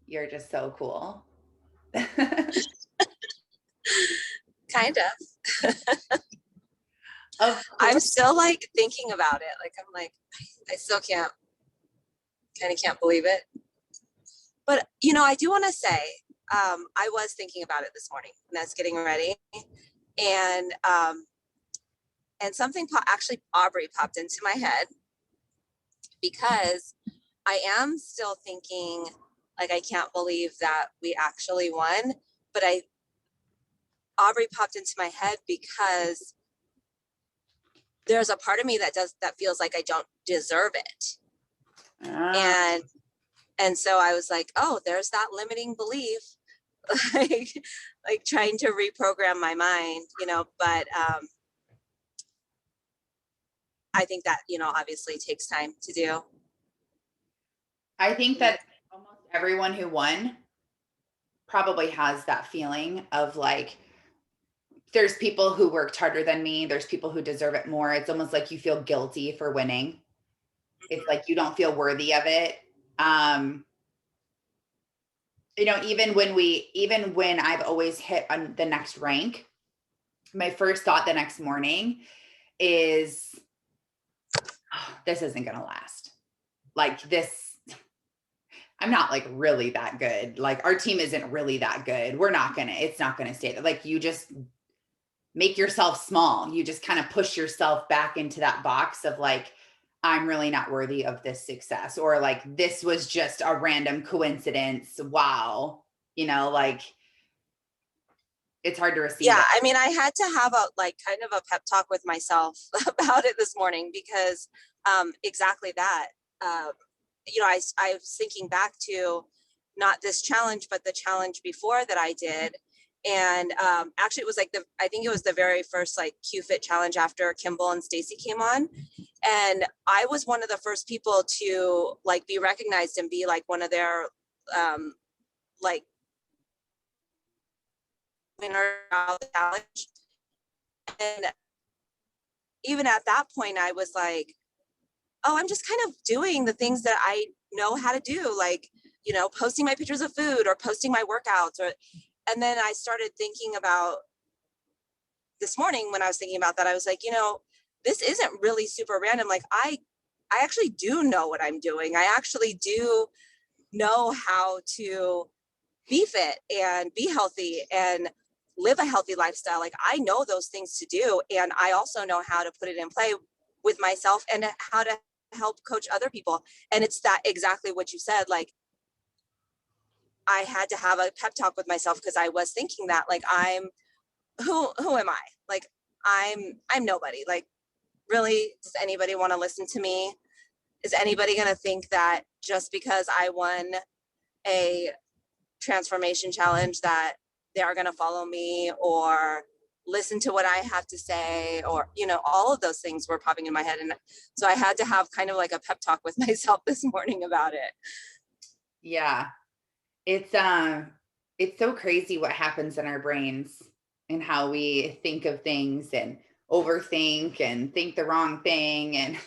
You're just so cool. Kind of. Of I'm course. still like thinking about it. Like I'm like, I still can't believe it. But I do want to say, I was thinking about it this morning when I was getting ready, and something actually Aubrey popped into my head because I am still thinking like I can't believe that we actually won, but Aubrey popped into my head because there's a part of me that feels like I don't deserve it. Ah, And so I was like, oh, there's that limiting belief, like trying to reprogram my mind, but I think that, obviously takes time to do. I think that almost everyone who won probably has that feeling of like, there's people who worked harder than me. There's people who deserve it more. It's almost like you feel guilty for winning. It's like you don't feel worthy of it. Um, even when I've always hit on the next rank, my first thought the next morning is, oh, this isn't going to last. Like this, I'm not like really that good. Like our team isn't really that good. It's not going to stay there. Like you just make yourself small. You just kind of push yourself back into that box of like, I'm really not worthy of this success. Or like, this was just a random coincidence. Wow. Like it's hard to receive Yeah, it. I mean, I had to have a kind of a pep talk with myself about it this morning because exactly that. Um, I was thinking back to not this challenge, but the challenge before that I did. And actually, it was I think it was the very first like QFit challenge after Kimball and Stacy came on. And I was one of the first people to like be recognized and be like one of their like winner of the challenge. And even at that point, I was like, oh, I'm just kind of doing the things that I know how to do, like, posting my pictures of food or posting my workouts. And then I started thinking about this morning when I was thinking about that, I was like, this isn't really super random. Like I actually do know what I'm doing. I actually do know how to be fit and be healthy and live a healthy lifestyle. Like I know those things to do. And I also know how to put it in play with myself and how to help coach other people. And it's that exactly what you said. Like I had to have a pep talk with myself because I was thinking that like who am I? Like I'm nobody. Like really, does anybody want to listen to me? Is anybody going to think that just because I won a transformation challenge that they are going to follow me or listen to what I have to say, or all of those things were popping in my head. And so I had to have kind of like a pep talk with myself this morning about it. Yeah. It's it's so crazy what happens in our brains and how we think of things and overthink and think the wrong thing, and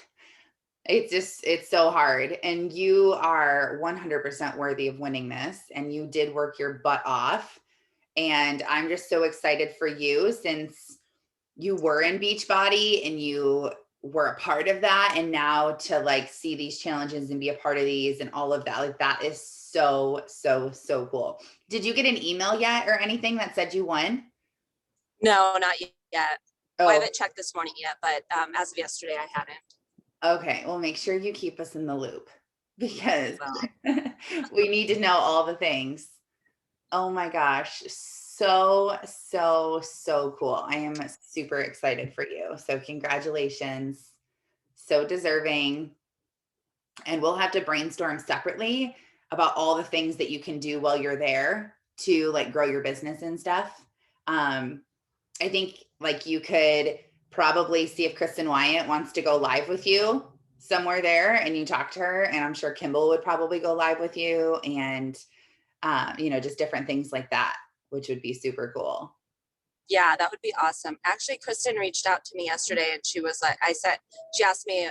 it's so hard. And you are 100% worthy of winning this, and you did work your butt off. And I'm just so excited for you, since you were in Beachbody and you were a part of that, and now to like see these challenges and be a part of these and all of that, like that is so so cool. Did you get an email yet or anything that said you won? No, not yet. Well, I Oh, haven't checked this morning yet, but as of yesterday, I hadn't. okay, well, make sure you keep us in the loop, I because will. we need to know all the things. Oh my gosh, so cool. I am super excited for you, so congratulations. So deserving. And we'll have to brainstorm separately about all the things that you can do while you're there to like grow your business and stuff. I think like you could probably see if Kristen Wyatt wants to go live with you somewhere there, and you talk to her, and I'm sure Kimball would probably go live with you, and just different things like that, which would be super cool. Yeah, that would be awesome. Actually, Kristen reached out to me yesterday and she was like, she asked me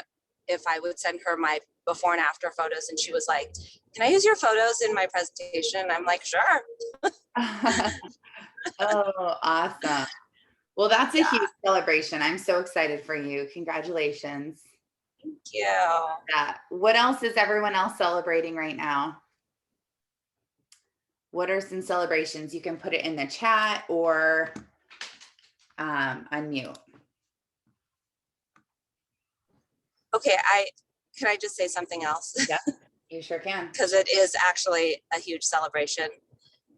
if I would send her my before and after photos. And she was like, can I use your photos in my presentation? I'm like, sure. Oh, awesome. Well, that's a Yeah. huge celebration. I'm so excited for you. Congratulations. Thank you. Yeah. What else is everyone else celebrating right now? What are some celebrations? You can put it in the chat or unmute. Okay, can I just say something else? Yep, you sure can. Because it is actually a huge celebration,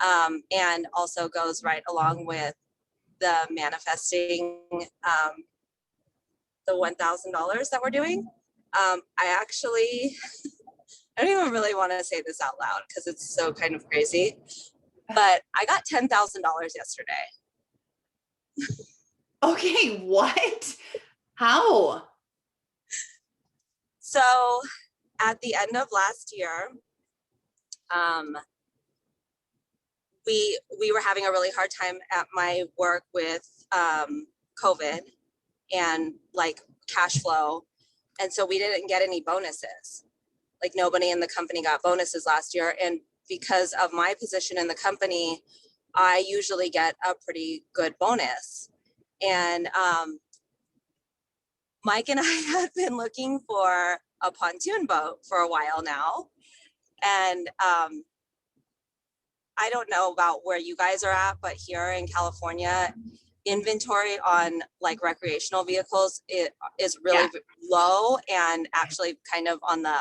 and also goes right along with the manifesting the $1,000 that we're doing. I actually, I don't even really want to say this out loud because it's so kind of crazy, but I got $10,000 yesterday. Okay, what? How? So at the end of last year, we were having a really hard time at my work with COVID and like cash flow. And so we didn't get any bonuses. Like nobody in the company got bonuses last year. And because of my position in the company, I usually get a pretty good bonus. And Mike and I have been looking for a pontoon boat for a while now. And I don't know about where you guys are at, but here in California, inventory on like recreational vehicles, it is really low and actually kind of on the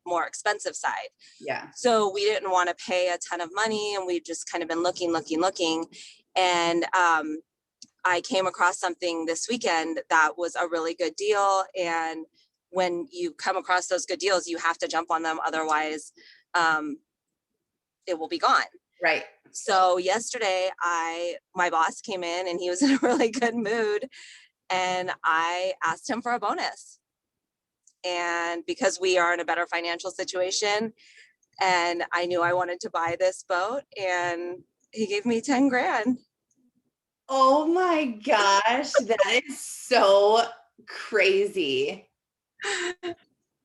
more expensive side. Yeah. So we didn't want to pay a ton of money, and we've just kind of been looking. And I came across something this weekend that was a really good deal. And when you come across those good deals, you have to jump on them. Otherwise, it will be gone. Right. So yesterday, my boss came in and he was in a really good mood, and I asked him for a bonus. And because we are in a better financial situation, and I knew I wanted to buy this boat, and he gave me 10 grand. Oh my gosh, that is so crazy.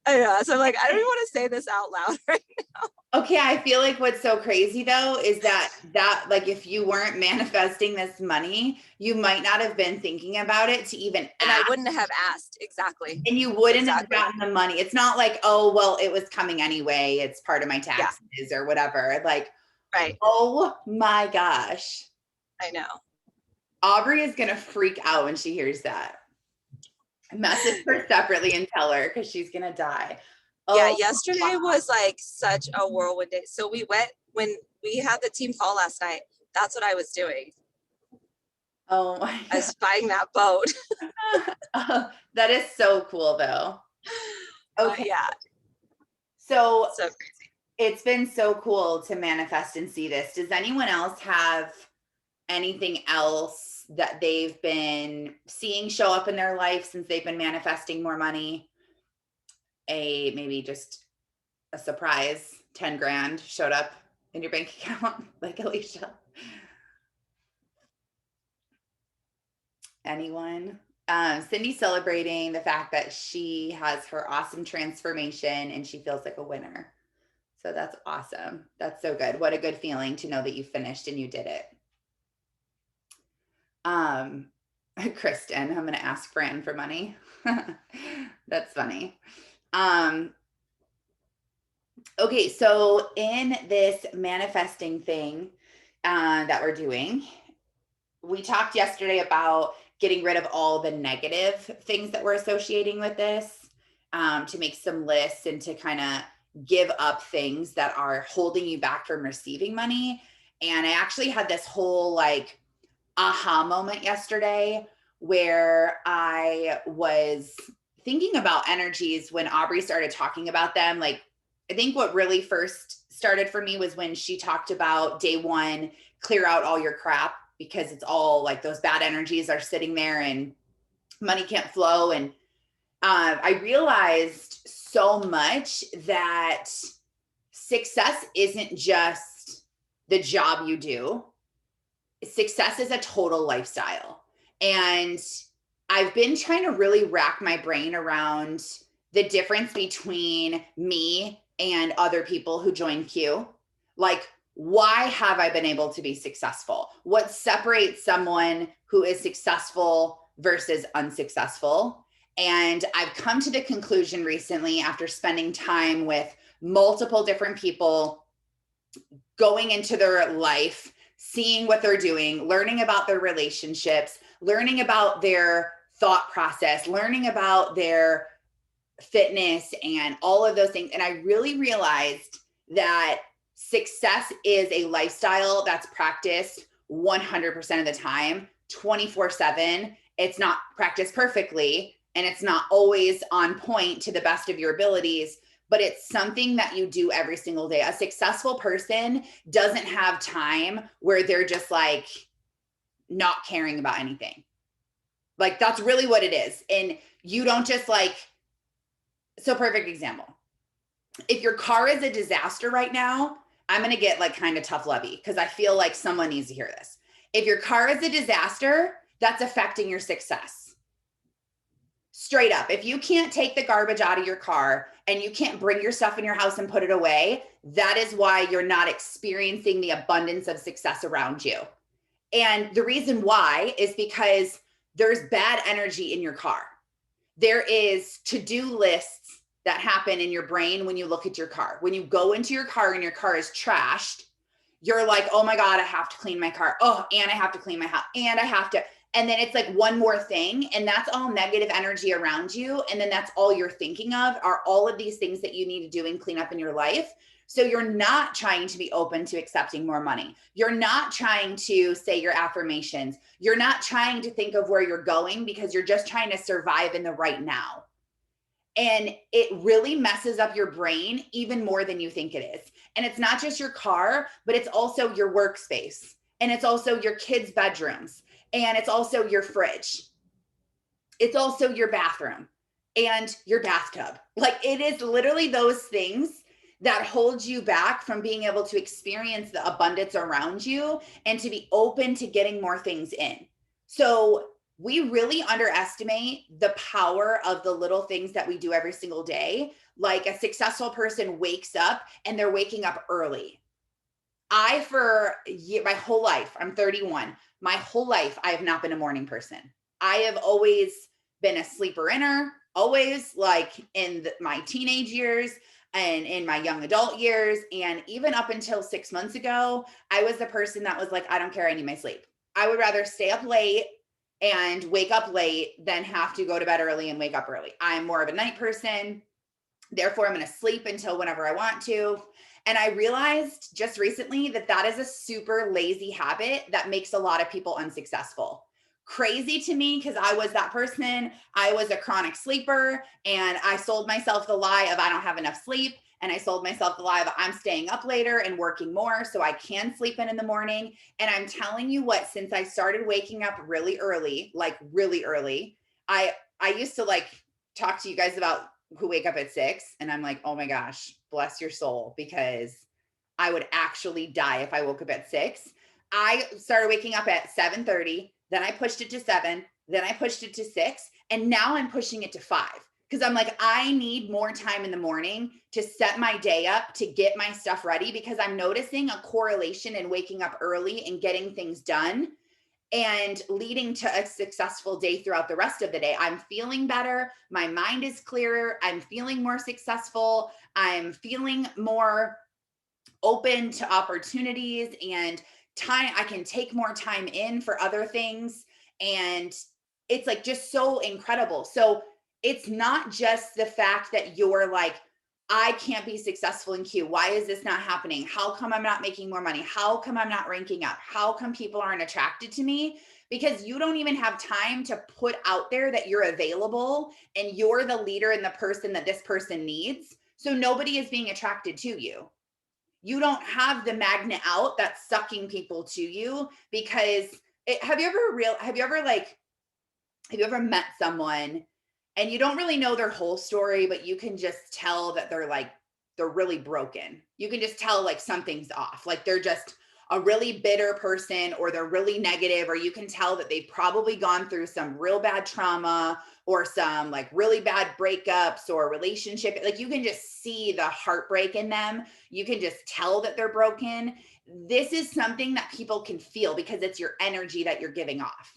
I know. So I'm like, I don't even want to say this out loud right now. Okay, I feel like what's so crazy though is that like if you weren't manifesting this money, you might not have been thinking about it to even ask. And I wouldn't have asked. Exactly. And you wouldn't have gotten the money. It's not like, oh, well, it was coming anyway. It's part of my taxes or whatever. Like, right. Oh my gosh. I know. Aubrey is going to freak out when she hears that. Message her separately and tell her because she's going to die. Yeah, yesterday was like such a whirlwind day. So we went, when we had the team call last night, that's what I was doing. Oh my God. I was buying that boat. That is so cool though. Okay. Yeah. So crazy. It's been so cool to manifest and see this. Does anyone else have anything else that they've been seeing show up in their life since they've been manifesting more money? Maybe just a surprise 10 grand showed up in your bank account, like Alicia. Anyone? Cindy's celebrating the fact that she has her awesome transformation and she feels like a winner. So that's awesome. That's so good. What a good feeling to know that you finished and you did it. Kristen, I'm going to ask Fran for money. That's funny. Okay, so in this manifesting thing that we're doing, we talked yesterday about getting rid of all the negative things that we're associating with this, to make some lists and to kind of give up things that are holding you back from receiving money. And I actually had this whole like aha moment yesterday where I was thinking about energies when Aubrey started talking about them. Like, I think what really first started for me was when she talked about day one, clear out all your crap because it's all like those bad energies are sitting there and money can't flow. And I realized so much that success isn't just the job you do. Success is a total lifestyle. And I've been trying to really rack my brain around the difference between me and other people who join Q. Like, why have I been able to be successful? What separates someone who is successful versus unsuccessful? And I've come to the conclusion recently, after spending time with multiple different people, going into their life, seeing what they're doing, learning about their relationships, learning about their thought process, learning about their fitness and all of those things. And I really realized that success is a lifestyle that's practiced 100% of the time, 24/7. It's not practiced perfectly, and it's not always on point to the best of your abilities, but it's something that you do every single day. A successful person doesn't have time where they're just like not caring about anything. Like, that's really what it is. And you don't just like, so perfect example. If your car is a disaster right now, I'm going to get like kind of tough lovey because I feel like someone needs to hear this. If your car is a disaster, that's affecting your success. Straight up. If you can't take the garbage out of your car and you can't bring your stuff in your house and put it away, that is why you're not experiencing the abundance of success around you. And the reason why is because there's bad energy in your car. There is to-do lists that happen in your brain when you look at your car. When you go into your car and your car is trashed, you're like, oh my God, I have to clean my car. Oh, and I have to clean my house. And I have to. And then it's like one more thing. And that's all negative energy around you. And then that's all you're thinking of are all of these things that you need to do and clean up in your life. So you're not trying to be open to accepting more money. You're not trying to say your affirmations. You're not trying to think of where you're going because you're just trying to survive in the right now. And it really messes up your brain even more than you think it is. And it's not just your car, but it's also your workspace. And it's also your kids' bedrooms. And it's also your fridge. It's also your bathroom and your bathtub. Like, it is literally those things that hold you back from being able to experience the abundance around you and to be open to getting more things in. So we really underestimate the power of the little things that we do every single day. Like, a successful person wakes up and they're waking up early. My whole life, I'm 31. My whole life, I have not been a morning person. I have always been a sleeper inner, always, like in my teenage years and in my young adult years. And even up until 6 months ago, I was the person that was like, I don't care, I need my sleep. I would rather stay up late and wake up late than have to go to bed early and wake up early. I'm more of a night person. Therefore, I'm going to sleep until whenever I want to. And I realized just recently that that is a super lazy habit that makes a lot of people unsuccessful. Crazy to me, because I was that person. I was a chronic sleeper, and I sold myself the lie of I don't have enough sleep. And I sold myself the lie of I'm staying up later and working more so I can sleep in the morning. And I'm telling you what, since I started waking up really early, like really early, I used to like talk to you guys about who wake up at 6, and I'm like, oh my gosh, bless your soul, because I would actually die if I woke up at 6. I started waking up at 7:30, then I pushed it to 7, then I pushed it to 6, and now I'm pushing it to 5 because I'm like, I need more time in the morning to set my day up, to get my stuff ready, because I'm noticing a correlation in waking up early and getting things done and leading to a successful day throughout the rest of the day. I'm feeling better. My mind is clearer. I'm feeling more successful. I'm feeling more open to opportunities and time. I can take more time in for other things. And it's like just so incredible. So it's not just the fact that you're like, I can't be successful in Q. Why is this not happening? How come I'm not making more money? How come I'm not ranking up? How come people aren't attracted to me? Because you don't even have time to put out there that you're available and you're the leader and the person that this person needs. So nobody is being attracted to you. You don't have the magnet out that's sucking people to you because have you ever met someone and you don't really know their whole story, but you can just tell that they're really broken. You can just tell like something's off. Like they're just a really bitter person, or they're really negative, or you can tell that they've probably gone through some real bad trauma or some like really bad breakups or relationship. Like you can just see the heartbreak in them. You can just tell that they're broken. This is something that people can feel because it's your energy that you're giving off.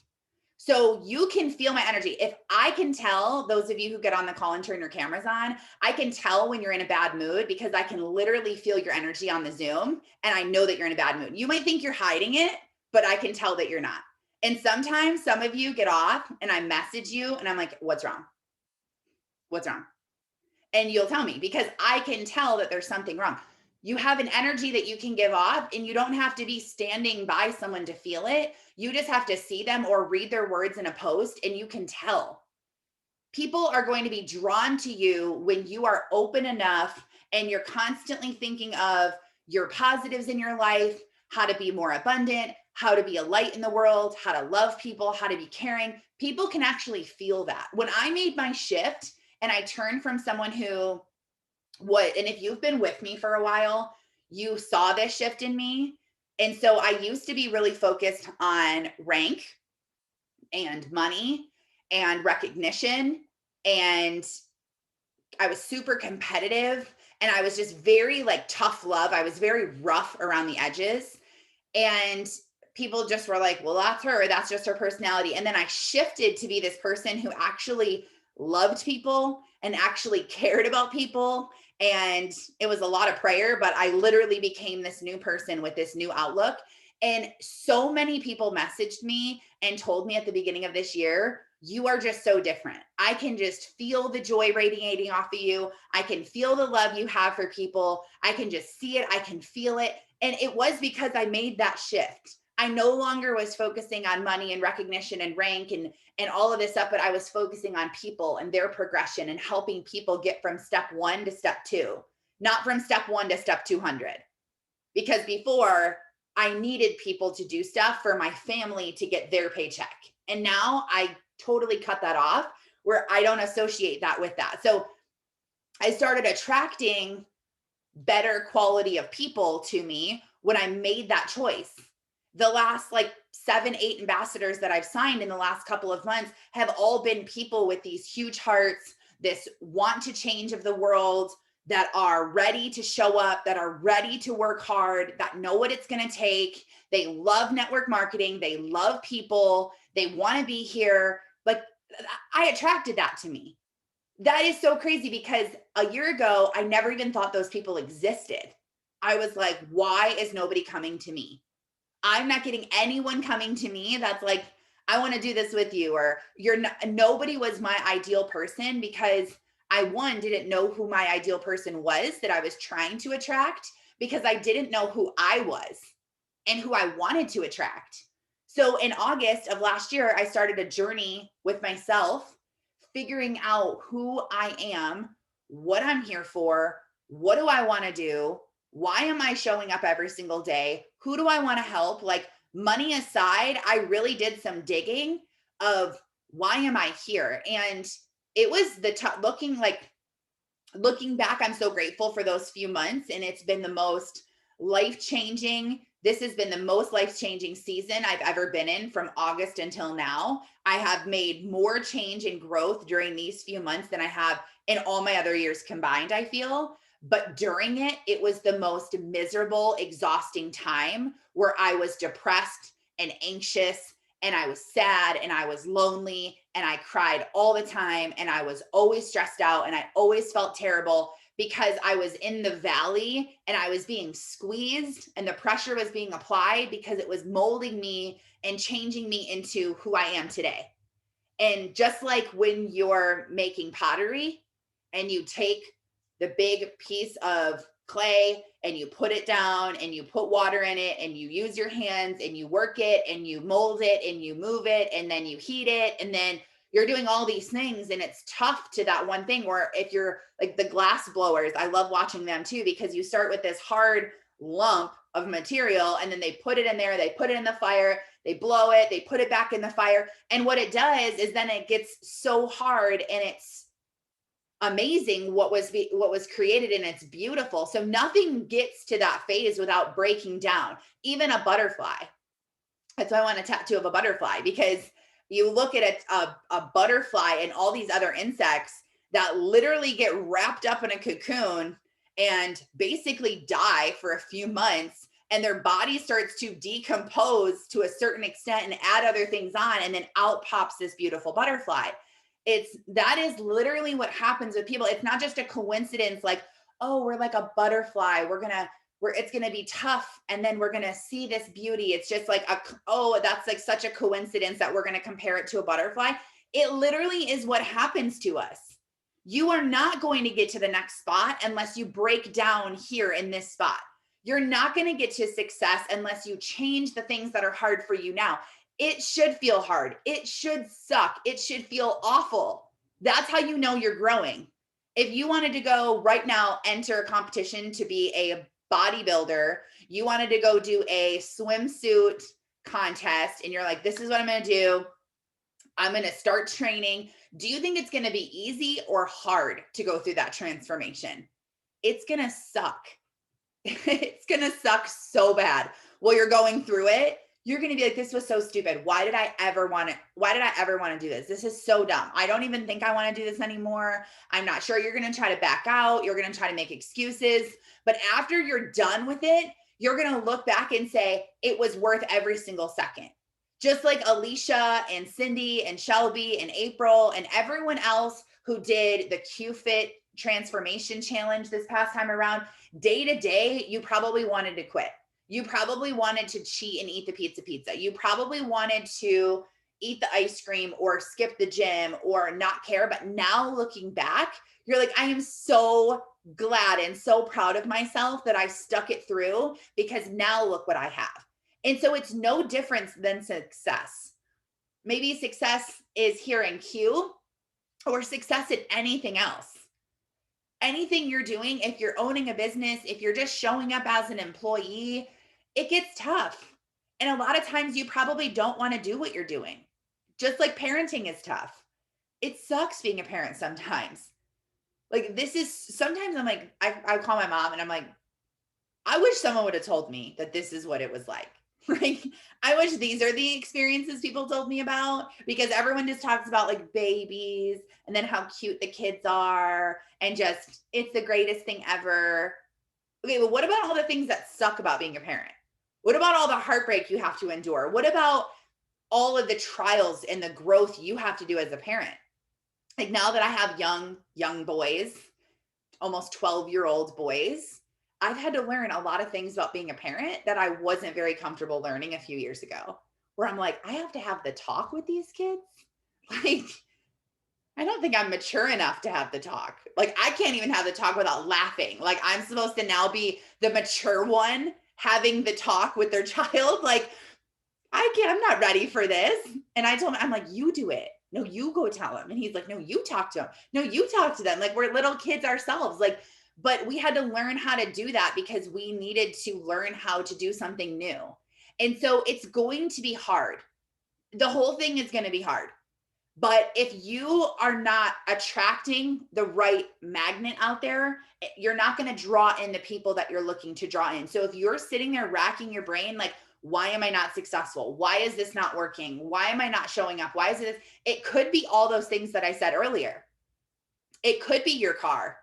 So you can feel my energy. If I can tell, those of you who get on the call and turn your cameras on, I can tell when you're in a bad mood because I can literally feel your energy on the Zoom and I know that you're in a bad mood. You might think you're hiding it, but I can tell that you're not. And sometimes some of you get off and I message you and I'm like, what's wrong? What's wrong? And you'll tell me because I can tell that there's something wrong. You have an energy that you can give off, and you don't have to be standing by someone to feel it. You just have to see them or read their words in a post, and you can tell. People are going to be drawn to you when you are open enough and you're constantly thinking of your positives in your life, how to be more abundant, how to be a light in the world, how to love people, how to be caring. People can actually feel that. When I made my shift and I turned from someone who and if you've been with me for a while, you saw this shift in me. And so I used to be really focused on rank and money and recognition. And I was super competitive and I was just very like tough love. I was very rough around the edges. And people just were like, well, that's her. That's just her personality. And then I shifted to be this person who actually loved people and actually cared about people. And it was a lot of prayer, but I literally became this new person with this new outlook. And so many people messaged me and told me at the beginning of this year, you are just so different. I can just feel the joy radiating off of you. I can feel the love you have for people. I can just see it. I can feel it. And it was because I made that shift. I no longer was focusing on money and recognition and rank and all of this stuff, but I was focusing on people and their progression and helping people get from step 1 to step 2, not from step 1 to step 200. Because before I needed people to do stuff for my family to get their paycheck. And now I totally cut that off where I don't associate that with that. So I started attracting better quality of people to me when I made that choice. The last like 7, 8 ambassadors that I've signed in the last couple of months have all been people with these huge hearts, this want to change of the world, that are ready to show up, that are ready to work hard, that know what it's going to take. They love network marketing. They love people. They want to be here. Like I attracted that to me. That is so crazy because a year ago, I never even thought those people existed. I was like, why is nobody coming to me? I'm not getting anyone coming to me that's like, I want to do this with you, or you're not, nobody was my ideal person because I, one, didn't know who my ideal person was that I was trying to attract because I didn't know who I was and who I wanted to attract. So in August of last year, I started a journey with myself, figuring out who I am, what I'm here for, what do I want to do, why am I showing up every single day, who do I want to help? Like money aside, I really did some digging of why am I here? And it was looking back, I'm so grateful for those few months. And it's been the most life-changing. This has been the most life-changing season I've ever been in from August until now. I have made more change and growth during these few months than I have in all my other years combined, I feel. But during it, it was the most miserable, exhausting time where I was depressed and anxious and I was sad and I was lonely and I cried all the time and I was always stressed out and I always felt terrible because I was in the valley and I was being squeezed and the pressure was being applied because it was molding me and changing me into who I am today. And just like when you're making pottery and you take the big piece of clay and you put it down and you put water in it and you use your hands and you work it and you mold it and you move it and then you heat it and then you're doing all these things and it's tough to that one thing. Or if you're like the glass blowers, I love watching them too, because you start with this hard lump of material and then they put it in there, they put it in the fire, they blow it, they put it back in the fire. And what it does is then it gets so hard and amazing what was created, and it's beautiful. So nothing gets to that phase without breaking down, even a butterfly. That's why I want a tattoo of a butterfly, because you look at a butterfly and all these other insects that literally get wrapped up in a cocoon and basically die for a few months, and their body starts to decompose to a certain extent and add other things on, and then out pops this beautiful butterfly. That is literally what happens with people. It's not just a coincidence like, oh, we're like a butterfly, it's going to be tough and then we're going to see this beauty. It's just like oh, that's like such a coincidence that we're going to compare it to a butterfly. It literally is what happens to us. You are not going to get to the next spot unless you break down here in this spot. You're not going to get to success unless you change the things that are hard for you now. It should feel hard. It should suck. It should feel awful. That's how you know you're growing. If you wanted to go right now, enter a competition to be a bodybuilder, you wanted to go do a swimsuit contest, and you're like, this is what I'm going to do. I'm going to start training. Do you think it's going to be easy or hard to go through that transformation? It's going to suck. It's going to suck so bad. While you're going through it, you're going to be like, this was so stupid. Why did I ever want to do this? This is so dumb. I don't even think I want to do this anymore. I'm not sure. You're going to try to back out. You're going to try to make excuses. But after you're done with it, you're going to look back and say, it was worth every single second. Just like Alicia and Cindy and Shelby and April and everyone else who did the Q-Fit transformation challenge this past time around, day to day, you probably wanted to quit. You probably wanted to cheat and eat the pizza. You probably wanted to eat the ice cream or skip the gym or not care. But now looking back, you're like, I am so glad and so proud of myself that I stuck it through, because now look what I have. And so it's no different than success. Maybe success is here in Q, or success at anything else. Anything you're doing, if you're owning a business, if you're just showing up as an employee, it gets tough. And a lot of times you probably don't want to do what you're doing. Just like parenting is tough. It sucks being a parent sometimes. Like sometimes I'm like, I call my mom and I'm like, I wish someone would have told me that this is what it was like. Like, I wish these are the experiences people told me about, because everyone just talks about like babies and then how cute the kids are and just, it's the greatest thing ever. Okay, well, what about all the things that suck about being a parent? What about all the heartbreak you have to endure? What about all of the trials and the growth you have to do as a parent? Like, now that I have young boys, almost 12-year-old boys, I've had to learn a lot of things about being a parent that I wasn't very comfortable learning a few years ago, where I'm like, I have to have the talk with these kids. Like, I don't think I'm mature enough to have the talk. Like, I can't even have the talk without laughing. Like, I'm supposed to now be the mature one having the talk with their child. Like, I'm not ready for this. And I told him, I'm like, you do it. No, you go tell him. And he's like, no, you talk to him. No, you talk to them. Like, we're little kids ourselves. Like, but we had to learn how to do that because we needed to learn how to do something new. And so it's going to be hard. The whole thing is going to be hard. But if you are not attracting the right magnet out there, you're not going to draw in the people that you're looking to draw in. So if you're sitting there racking your brain, like, why am I not successful? Why is this not working? Why am I not showing up? Why is it? It could be all those things that I said earlier. It could be your car.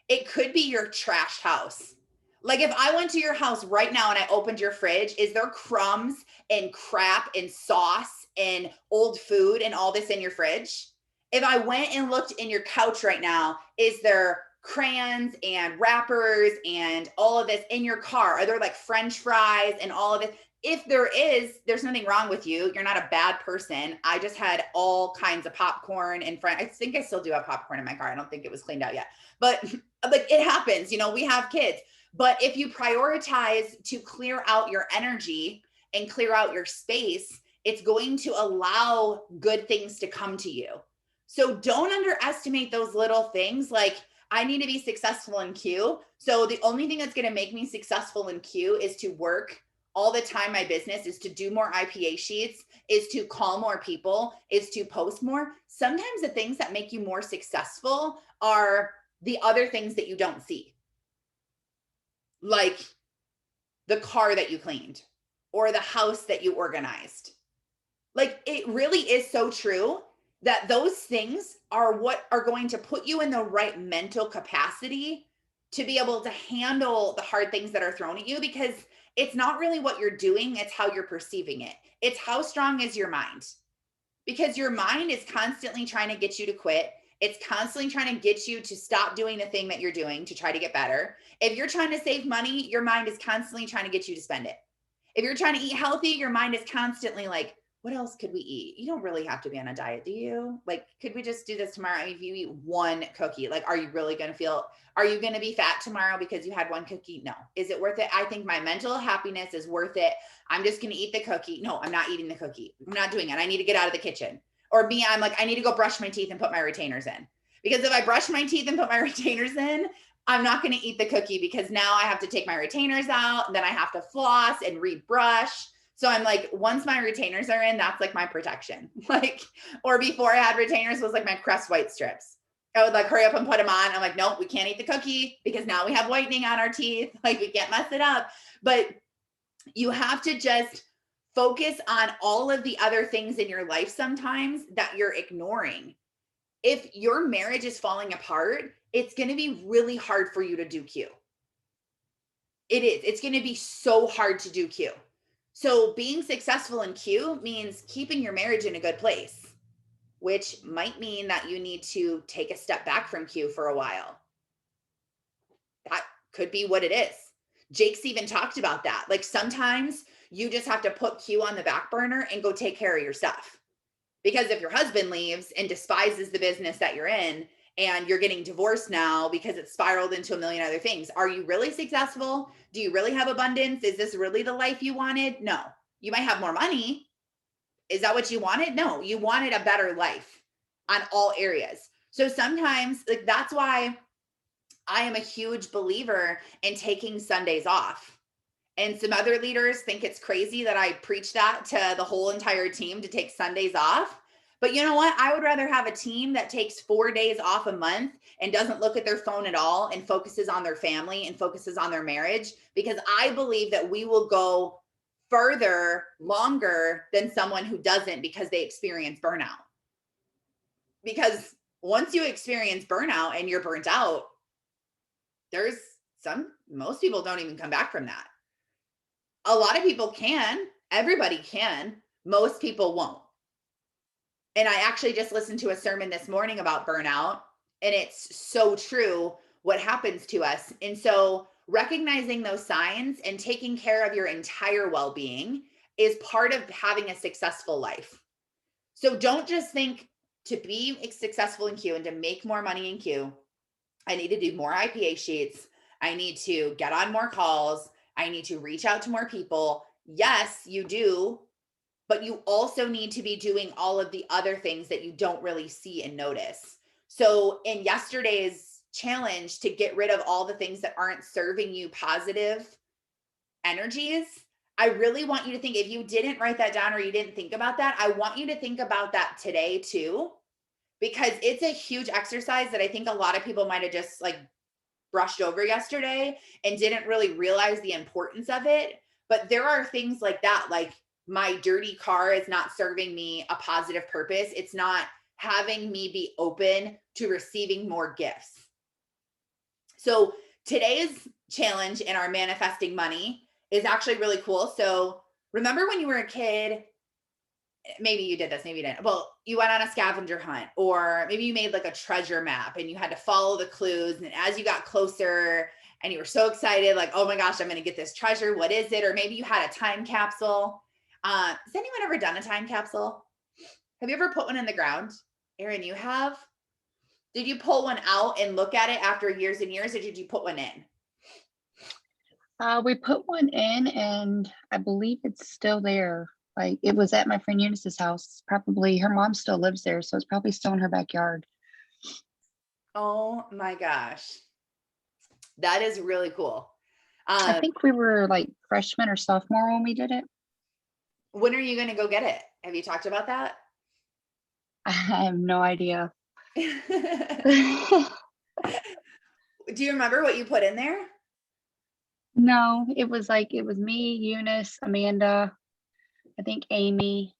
It could be your trashed house. Like, if I went to your house right now and I opened your fridge, is there crumbs and crap and sauce and old food and all this in your fridge? If I went and looked in your couch right now, is there crayons and wrappers and all of this in your car? Are there like French fries and all of it? If there is, there's nothing wrong with you. You're not a bad person. I just had all kinds of popcorn and I think I still do have popcorn in my car. I don't think it was cleaned out yet, but like, it happens, we have kids. But if you prioritize to clear out your energy and clear out your space, it's going to allow good things to come to you. So don't underestimate those little things. Like, I need to be successful in Q. So the only thing that's going to make me successful in Q is to work all the time my business is to do more IPA sheets, is to call more people, is to post more. Sometimes the things that make you more successful are the other things that you don't see. Like the car that you cleaned or the house that you organized. Like it really is so true that those things are what are going to put you in the right mental capacity to be able to handle the hard things that are thrown at you, because it's not really what you're doing, it's how you're perceiving it. It's how strong is your mind, because your mind is constantly trying to get you to quit. It's constantly trying to get you to stop doing the thing that you're doing to try to get better. If you're trying to save money, your mind is constantly trying to get you to spend it. If you're trying to eat healthy, your mind is constantly like, what else could we eat? You don't really have to be on a diet, do you? Like, could we just do this tomorrow? I mean, if you eat one cookie, like, are you really going to feel, are you going to be fat tomorrow because you had one cookie? No. Is it worth it? I think my mental happiness is worth it. I'm just going to eat the cookie. No, I'm not eating the cookie. I'm not doing it. I need to get out of the kitchen. Or me, I'm like, I need to go brush my teeth and put my retainers in. Because if I brush my teeth and put my retainers in, I'm not going to eat the cookie, because now I have to take my retainers out, and then I have to floss and rebrush. So I'm like, once my retainers are in, that's like my protection. Like, or before I had retainers was like my Crest white strips. I would like hurry up and put them on. I'm like, nope, we can't eat the cookie because now we have whitening on our teeth. Like, we can't mess it up. But you have to just focus on all of the other things in your life sometimes that you're ignoring. If your marriage is falling apart, it's going to be really hard for you to do Q. It is. It's going to be so hard to do Q. So being successful in Q means keeping your marriage in a good place, which might mean that you need to take a step back from Q for a while. That could be what it is. Jake's even talked about that. Like, sometimes you just have to put Q on the back burner and go take care of your stuff. Because if your husband leaves and despises the business that you're in, and you're getting divorced now because it's spiraled into a million other things, are you really successful? Do you really have abundance? Is this really the life you wanted? No. You might have more money. Is that what you wanted? No, you wanted a better life on all areas. So sometimes, like, that's why I am a huge believer in taking Sundays off. And some other leaders think it's crazy that I preach that to the whole entire team, to take Sundays off. But you know what? I would rather have a team that takes 4 days off a month and doesn't look at their phone at all and focuses on their family and focuses on their marriage, because I believe that we will go further, longer than someone who doesn't, because they experience burnout. Because once you experience burnout and you're burnt out, most people don't even come back from that. A lot of people can, everybody can, most people won't. And I actually just listened to a sermon this morning about burnout, and it's so true what happens to us. And so recognizing those signs and taking care of your entire well-being is part of having a successful life. So don't just think, to be successful in Q and to make more money in Q, I need to do more IPA sheets. I need to get on more calls. I need to reach out to more people. Yes, you do. But you also need to be doing all of the other things that you don't really see and notice. So in yesterday's challenge, to get rid of all the things that aren't serving you positive energies, I really want you to think, if you didn't write that down or you didn't think about that, I want you to think about that today too, because it's a huge exercise that I think a lot of people might have just like brushed over yesterday and didn't really realize the importance of it. But there are things like that, like, my dirty car is not serving me a positive purpose. It's not having me be open to receiving more gifts. So today's challenge in our manifesting money is actually really cool. So remember when you were a kid, maybe you did this, maybe you didn't. Well, you went on a scavenger hunt, or maybe you made like a treasure map and you had to follow the clues. And as you got closer and you were so excited, like, oh my gosh, I'm going to get this treasure. What is it? Or maybe you had a time capsule. Has anyone ever done a time capsule? Have you ever put one in the ground? Erin, you have? Did you pull one out and look at it after years and years, or did you put one in? We put one in, and I believe it's still there. Like, it was at my friend Eunice's house. Probably her mom still lives there, so it's probably still in her backyard. Oh my gosh. That is really cool. I Um, think we were like freshman or sophomore when we did it. when are you going to go get it? Have you talked about that? I have no idea. Do you remember what you put in there? No, it was me, Eunice, Amanda, I think Amy.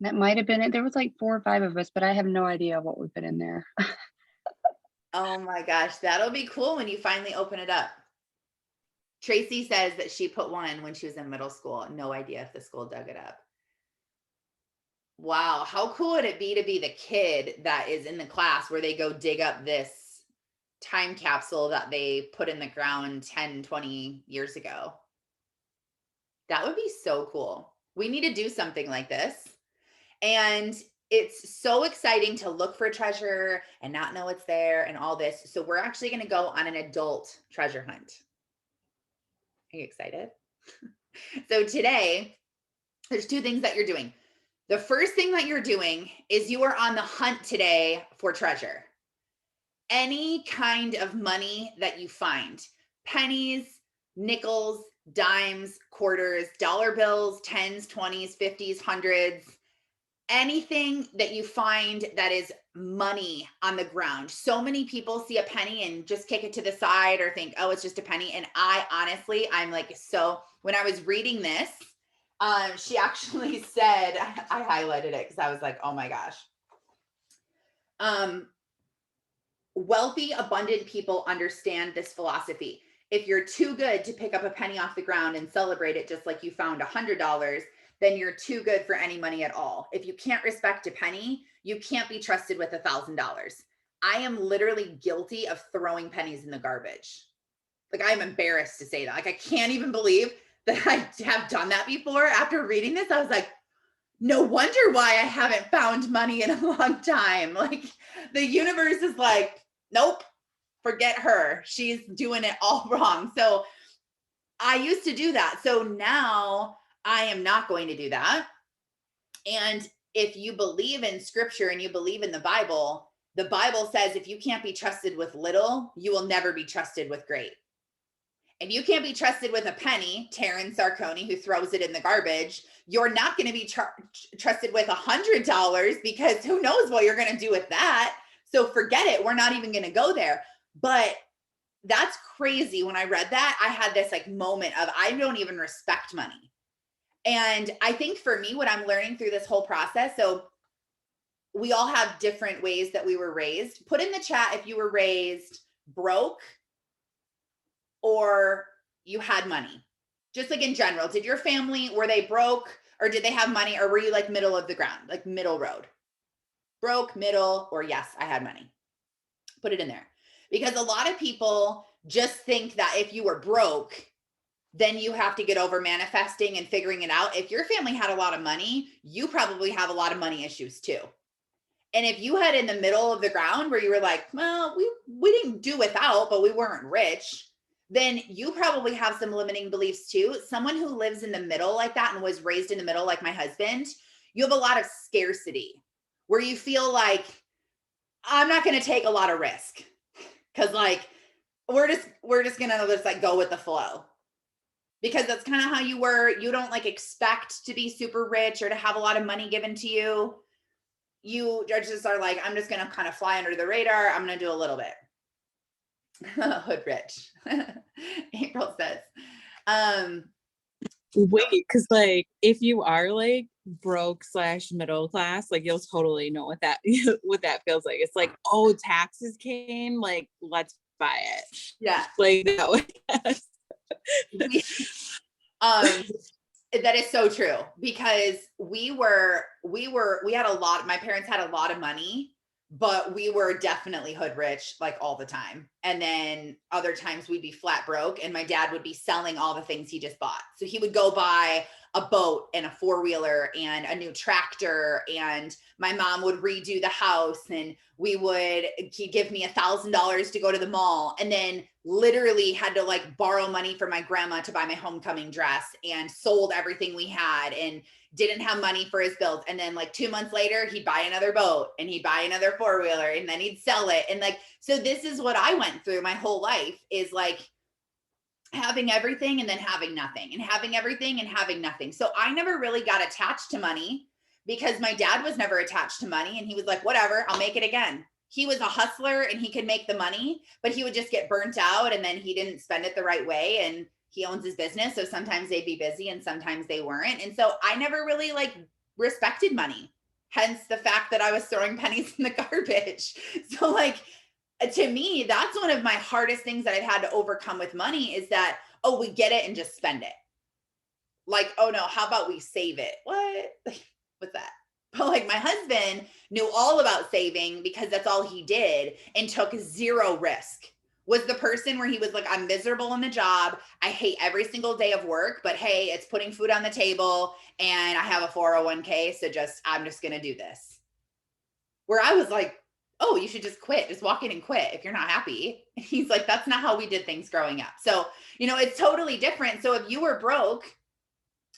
That might have been it. There was like 4 or 5 of us, but I have no idea what we put in there. Oh my gosh, that'll be cool when you finally open it up. Tracy says that she put one when she was in middle school. No idea if the school dug it up. Wow, how cool would it be to be the kid that is in the class where they go dig up this time capsule that they put in the ground 10, 20 years ago? That would be so cool. We need to do something like this. And it's so exciting to look for treasure and not know it's there and all this. So we're actually going to go on an adult treasure hunt. Are you excited? So today, there's 2 things that you're doing. The first thing that you're doing is you are on the hunt today for treasure. Any kind of money that you find, pennies, nickels, dimes, quarters, dollar bills, 10s, 20s, 50s, 100s, anything that you find that is money on the ground. So many people see a penny and just kick it to the side or think, oh, it's just a penny. And I honestly, I'm like, so when I was reading this, she actually said, I highlighted it because I was like, oh my gosh. Wealthy, abundant people understand this philosophy. If you're too good to pick up a penny off the ground and celebrate it just like you found $100, then you're too good for any money at all. If you can't respect a penny, you can't be trusted with $1,000. I am literally guilty of throwing pennies in the garbage. Like, I'm embarrassed to say that. Like, I can't even believe that I have done that before. After reading this, I was like, no wonder why I haven't found money in a long time. Like, the universe is like, nope, forget her. She's doing it all wrong. So I used to do that. So now I am not going to do that. And if you believe in scripture and you believe in the Bible says if you can't be trusted with little, you will never be trusted with great. If you can't be trusted with a penny, Taryn Sarconi, who throws it in the garbage, you're not going to be trusted with $100 because who knows what you're going to do with that. So forget it. We're not even going to go there. But that's crazy. When I read that, I had this like moment of, I don't even respect money. And I think for me, what I'm learning through this whole process, so we all have different ways that we were raised. Put in the chat if you were raised broke or you had money. Just like in general, did your family, were they broke or did they have money, or were you like middle of the ground, like middle road? Broke, middle, or yes, I had money. Put it in there. Because a lot of people just think that if you were broke, then you have to get over manifesting and figuring it out. If your family had a lot of money, you probably have a lot of money issues too. And if you had in the middle of the ground where you were like, well, we didn't do without, but we weren't rich, then you probably have some limiting beliefs too. Someone who lives in the middle like that and was raised in the middle like my husband, you have a lot of scarcity where you feel like, I'm not going to take a lot of risk because like we're just going to just like go with the flow. Because that's kind of how you were. You don't like expect to be super rich or to have a lot of money given to you. You just are like, I'm just going to kind of fly under the radar. I'm going to do a little bit. Hood rich. April says. Wait, because like if you are like broke / middle class, like you'll totally know what that feels like. It's like, oh, taxes came, like let's buy it. Yeah. Like that way. That is so true because we had a lot, my parents had a lot of money, but we were definitely hood rich like all the time. And then other times we'd be flat broke and my dad would be selling all the things he just bought. So he would go buy a boat and a 4-wheeler and a new tractor, and my mom would redo the house, and he'd give me $1,000 to go to the mall, and then literally had to like borrow money from my grandma to buy my homecoming dress, and sold everything we had and didn't have money for his bills. And then like 2 months later, he'd buy another boat and he'd buy another 4-wheeler and then he'd sell it. And like, so this is what I went through my whole life, is like, having everything and then having nothing, and having everything and having nothing. So I never really got attached to money because my dad was never attached to money, and he was like, whatever, I'll make it again. He was a hustler and he could make the money, but he would just get burnt out, and then he didn't spend it the right way. And he owns his business, so sometimes they'd be busy and sometimes they weren't. And so I never really like respected money. Hence the fact that I was throwing pennies in the garbage. So like, to me, that's one of my hardest things that I've had to overcome with money is that, oh, we get it and just spend it. Like, oh no, how about we save it? What? What's that? But like my husband knew all about saving because that's all he did and took zero risk. Was the person where he was like, I'm miserable in the job. I hate every single day of work, but hey, it's putting food on the table and I have a 401k. So I'm just going to do this. Where I was like, oh, you should just quit. Just walk in and quit if you're not happy. And he's like, that's not how we did things growing up. So, it's totally different. So if you were broke,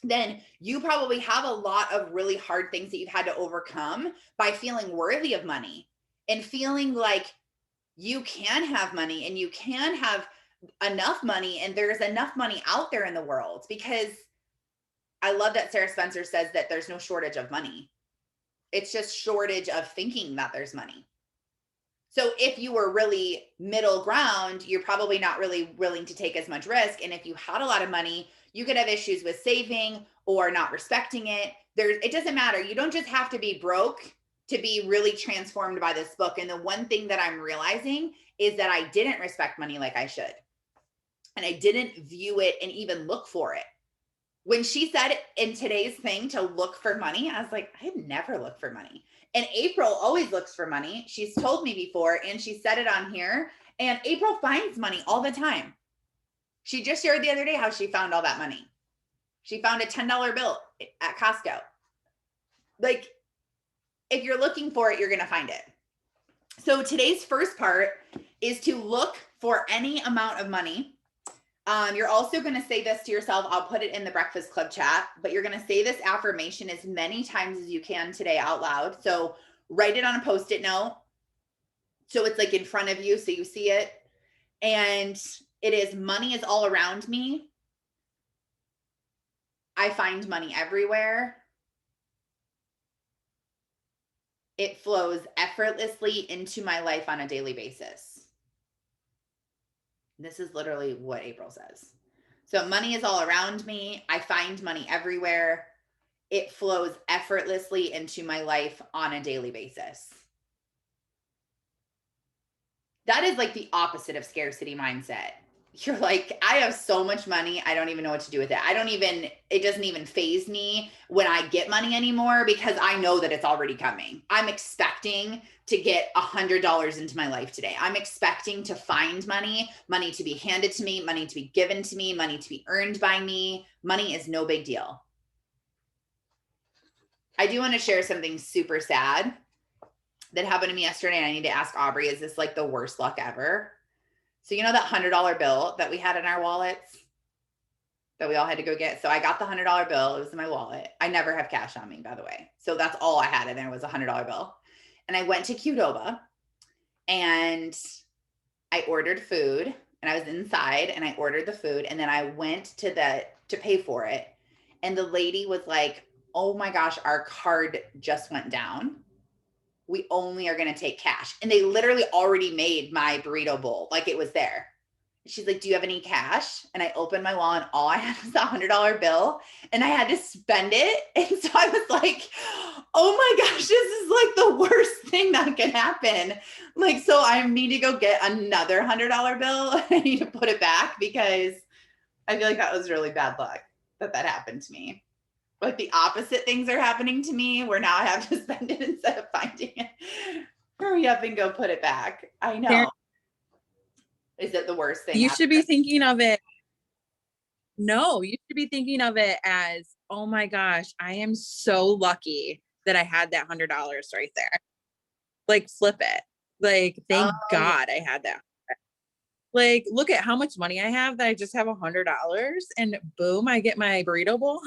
then you probably have a lot of really hard things that you've had to overcome by feeling worthy of money and feeling like you can have money and you can have enough money and there's enough money out there in the world. Because I love that Sarah Spencer says that there's no shortage of money. It's just shortage of thinking that there's money. So if you were really middle ground, you're probably not really willing to take as much risk. And if you had a lot of money, you could have issues with saving or not respecting it. It doesn't matter. You don't just have to be broke to be really transformed by this book. And the one thing that I'm realizing is that I didn't respect money like I should. And I didn't view it and even look for it. When she said in today's thing to look for money, I was like, I've never looked for money. And April always looks for money. She's told me before, and she said it on here. And April finds money all the time. She just shared the other day how she found all that money. She found a $10 bill at Costco. Like, if you're looking for it, you're going to find it. So today's first part is to look for any amount of money. You're also going to say this to yourself. I'll put it in the Breakfast Club chat, but you're going to say this affirmation as many times as you can today out loud. So write it on a Post-it note. So it's like in front of you, so you see it. And it is, money is all around me. I find money everywhere. It flows effortlessly into my life on a daily basis. This is literally what April says. So money is all around me. I find money everywhere. It flows effortlessly into my life on a daily basis. That is like the opposite of scarcity mindset. You're like, I have so much money. I don't even know what to do with it. It doesn't even faze me when I get money anymore because I know that it's already coming. I'm expecting to get $100 into my life today. I'm expecting to find money to be handed to me, money to be given to me, money to be earned by me. Money is no big deal. I do want to share something super sad that happened to me yesterday. And I need to ask Aubrey, is this like the worst luck ever? So you know that $100 bill that we had in our wallets that we all had to go get? So I got the $100 bill. It was in my wallet. I never have cash on me, by the way. So that's all I had in there was a $100 bill. And I went to Qdoba and I ordered food, and I was inside and I ordered the food, and then I went to pay for it. And the lady was like, oh my gosh, our card just went down. We only are going to take cash. And they literally already made my burrito bowl. Like it was there. She's like, do you have any cash? And I opened my wallet and all I had was a $100 bill and I had to spend it. And so I was like, oh my gosh, this is like the worst thing that can happen. Like, so I need to go get another $100 bill. I need to put it back because I feel like that was really bad luck that happened to me. Like the opposite things are happening to me where now I have to spend it instead of finding it. Hurry up and go put it back. I know. Is it the worst thing? You should be thinking of it. No, you should be thinking of it as, oh my gosh, I am so lucky that I had that $100 right there. Like flip it. Like, thank God I had that. Like, look at how much money I have that I just have $100 and boom, I get my burrito bowl.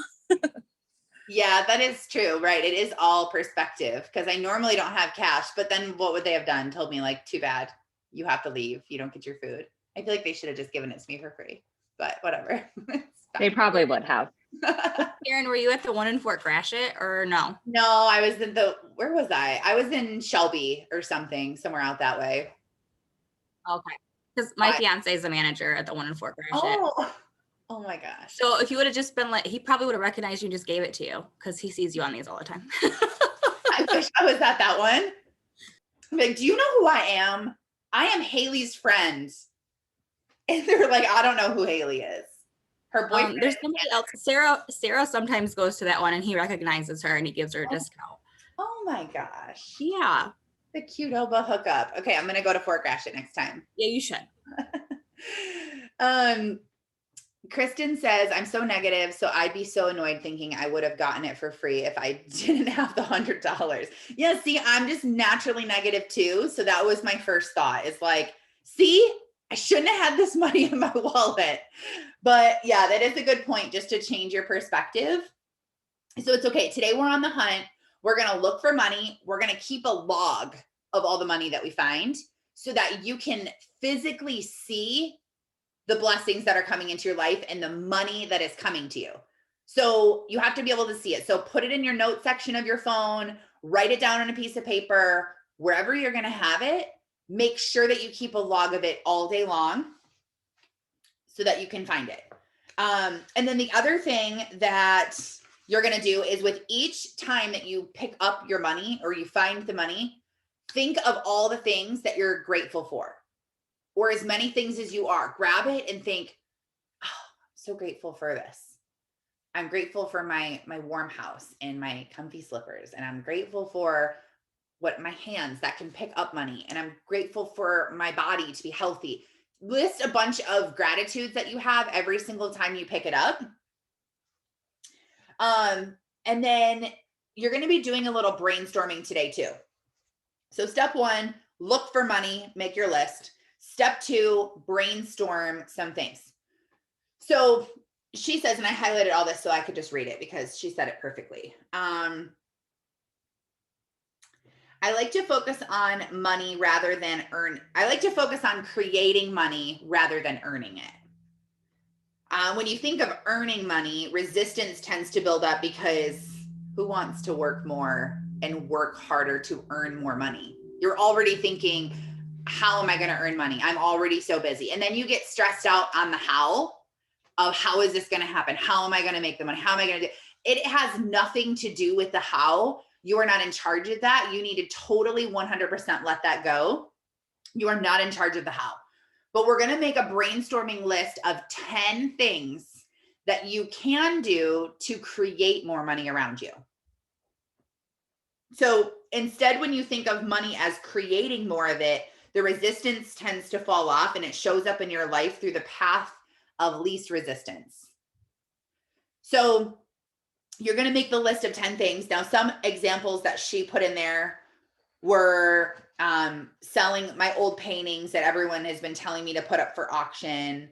Yeah, that is true, right? It is all perspective because I normally don't have cash, but then what would they have done? Told me like, too bad, you have to leave. You don't get your food. I feel like they should have just given it to me for free. but whatever. They probably would have. Karen, were you at the one in Fort Gratiot or no? No, I was in where was I? I was in Shelby or something, somewhere out that way. Okay. Because my Why? fiance is a manager at the one in Fort Gratiot. Oh my gosh. So if you would have just been like, he probably would have recognized you and just gave it to you because he sees you on these all the time. I wish I was at that one. I'm like, do you know who I am? I am Haley's friend. And they're like, I don't know who Haley is. Her boyfriend. There's somebody else. Sarah sometimes goes to that one and he recognizes her and he gives her a discount. Oh my gosh. Yeah. The cute Oba hookup. Okay, I'm gonna go to Fort Gratiot next time. Yeah, you should. Kristen says, I'm so negative, so I'd be so annoyed thinking I would have gotten it for free if I didn't have the $100. Yeah, see, I'm just naturally negative too. So that was my first thought is like, see, I shouldn't have had this money in my wallet. But yeah, that is a good point just to change your perspective. So it's okay. Today we're on the hunt. We're going to look for money. We're going to keep a log of all the money that we find so that you can physically see the blessings that are coming into your life and the money that is coming to you. So you have to be able to see it. So put it in your note section of your phone, write it down on a piece of paper, wherever you're going to have it. Make sure that you keep a log of it all day long so that you can find it. And then the other thing that you're going to do is with each time that you pick up your money or you find the money, think of all the things that you're grateful for, or as many things as you are. Grab it and think, oh, I'm so grateful for this. I'm grateful for my warm house and my comfy slippers. And I'm grateful for my hands that can pick up money. And I'm grateful for my body to be healthy. List a bunch of gratitudes that you have every single time you pick it up. And then you're going to be doing a little brainstorming today too. So step 1, look for money, make your list. Step 2, brainstorm some things. So she says, and I highlighted all this so I could just read it because she said it perfectly. I like to focus on money rather than I like to focus on creating money rather than earning it. When you think of earning money, resistance tends to build up because who wants to work more and work harder to earn more money? You're already thinking, how am I going to earn money? I'm already so busy. And then you get stressed out on the how of how is this going to happen? How am I going to make the money? How am I going to do it? It has nothing to do with the how. You are not in charge of that. You need to totally 100% let that go. You are not in charge of the how. But we're going to make a brainstorming list of 10 things that you can do to create more money around you. So instead, when you think of money as creating more of it, the resistance tends to fall off and it shows up in your life through the path of least resistance. So you're going to make the list of 10 things. Now, some examples that she put in there were selling my old paintings that everyone has been telling me to put up for auction.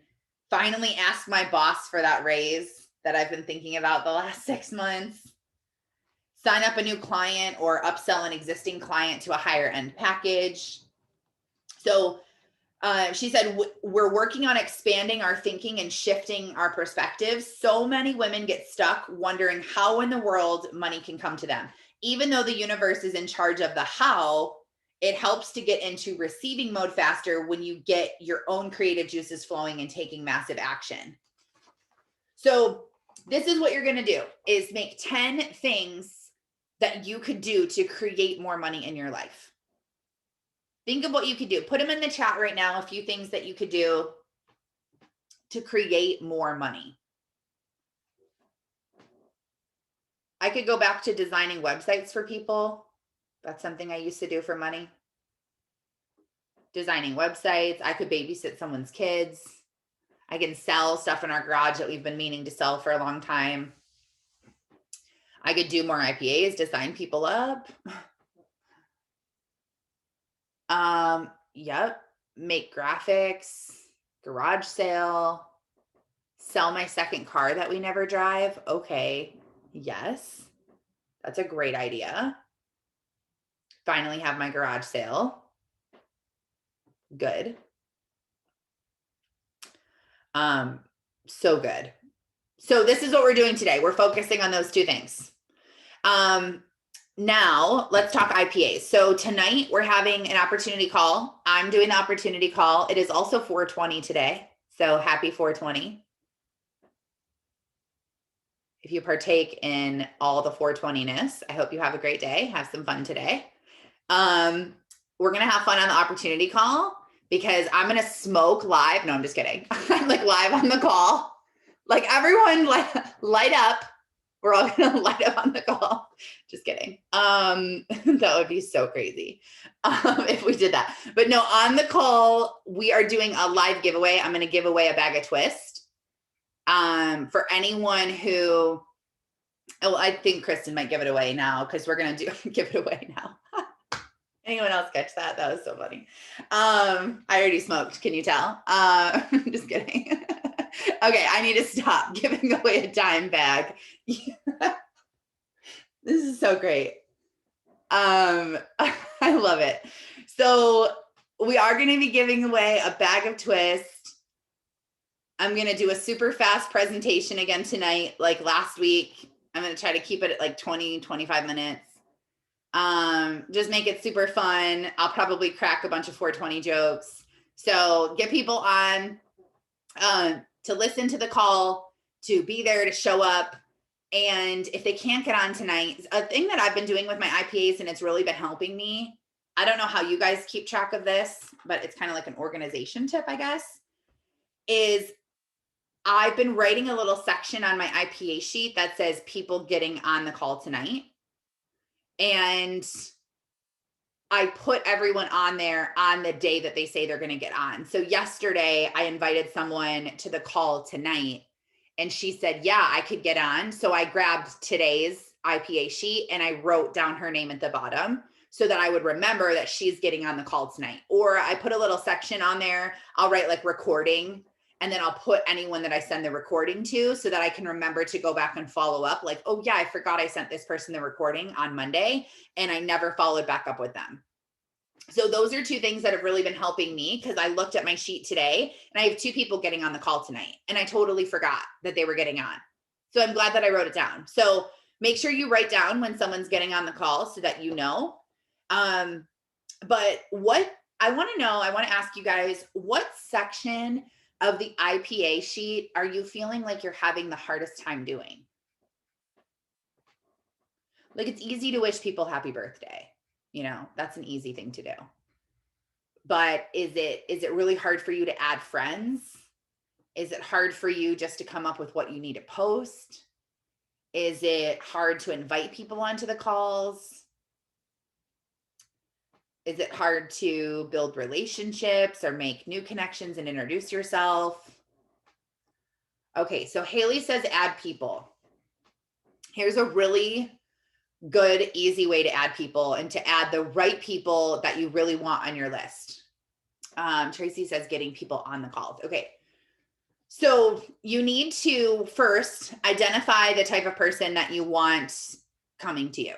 Finally asked my boss for that raise that I've been thinking about the last 6 months. Sign up a new client or upsell an existing client to a higher end package. So she said, we're working on expanding our thinking and shifting our perspectives. So many women get stuck wondering how in the world money can come to them. Even though the universe is in charge of the how, it helps to get into receiving mode faster when you get your own creative juices flowing and taking massive action. So this is what you're going to do is make 10 things that you could do to create more money in your life. Think of what you could do. Put them in the chat right now, a few things that you could do to create more money. I could go back to designing websites for people. That's something I used to do for money. Designing websites. I could babysit someone's kids. I can sell stuff in our garage that we've been meaning to sell for a long time. I could do more IPAs to sign people up. Yep. Make graphics, garage sale, sell my second car that we never drive. Okay. Yes. That's a great idea. Finally have my garage sale. Good. So good. So this is what we're doing today. We're focusing on those two things. Now let's talk IPAs. So tonight we're having an opportunity call. I'm doing the opportunity call. It is also 420 today. So happy 420. If you partake in all the 420-ness, I hope you have a great day. Have some fun today. We're going to have fun on the opportunity call because I'm going to smoke live. No, I'm just kidding. I'm like live on the call. Like everyone light up. We're all going to light up on the call. Just kidding. That would be so crazy if we did that. But no, on the call, we are doing a live giveaway. I'm going to give away a bag of Twist. For anyone who, I think Kristen might give it away now because we're going to give it away now. Anyone else catch that? That was so funny. I already smoked. Can you tell? Just kidding. Okay, I need to stop giving away a dime bag. This is so great. I love it. So we are going to be giving away a bag of Twist. I'm going to do a super fast presentation again tonight, like last week. I'm going to try to keep it at like 20, 25 minutes. Just make it super fun. I'll probably crack a bunch of 420 jokes. So get people on to listen to the call, to be there, to show up. And if they can't get on tonight, a thing that I've been doing with my IPAs, and it's really been helping me. I don't know how you guys keep track of this, but it's kind of like an organization tip, I guess, is I've been writing a little section on my IPA sheet that says people getting on the call tonight. And I put everyone on there on the day that they say they're going to get on. So yesterday I invited someone to the call tonight and she said, yeah, I could get on. So I grabbed today's IPA sheet and I wrote down her name at the bottom so that I would remember that she's getting on the call tonight. Or I put a little section on there. I'll write like recording, and then I'll put anyone that I send the recording to so that I can remember to go back and follow up. Like, oh yeah, I forgot I sent this person the recording on Monday and I never followed back up with them. So those are two things that have really been helping me because I looked at my sheet today and I have 2 people getting on the call tonight and I totally forgot that they were getting on. So I'm glad that I wrote it down. So make sure you write down when someone's getting on the call so that you know. But what I want to know, I want to ask you guys, what section of the IPA sheet are you feeling like you're having the hardest time doing? Like, it's easy to wish people happy birthday. You know, that's an easy thing to do. But is it really hard for you to add friends? Is it hard for you just to come up with what you need to post? Is it hard to invite people onto the calls? Is it hard to build relationships or make new connections and introduce yourself? Okay, so Haley says add people. Here's a really good, easy way to add people and to add the right people that you really want on your list. Tracy says getting people on the calls. Okay, so you need to first identify the type of person that you want coming to you.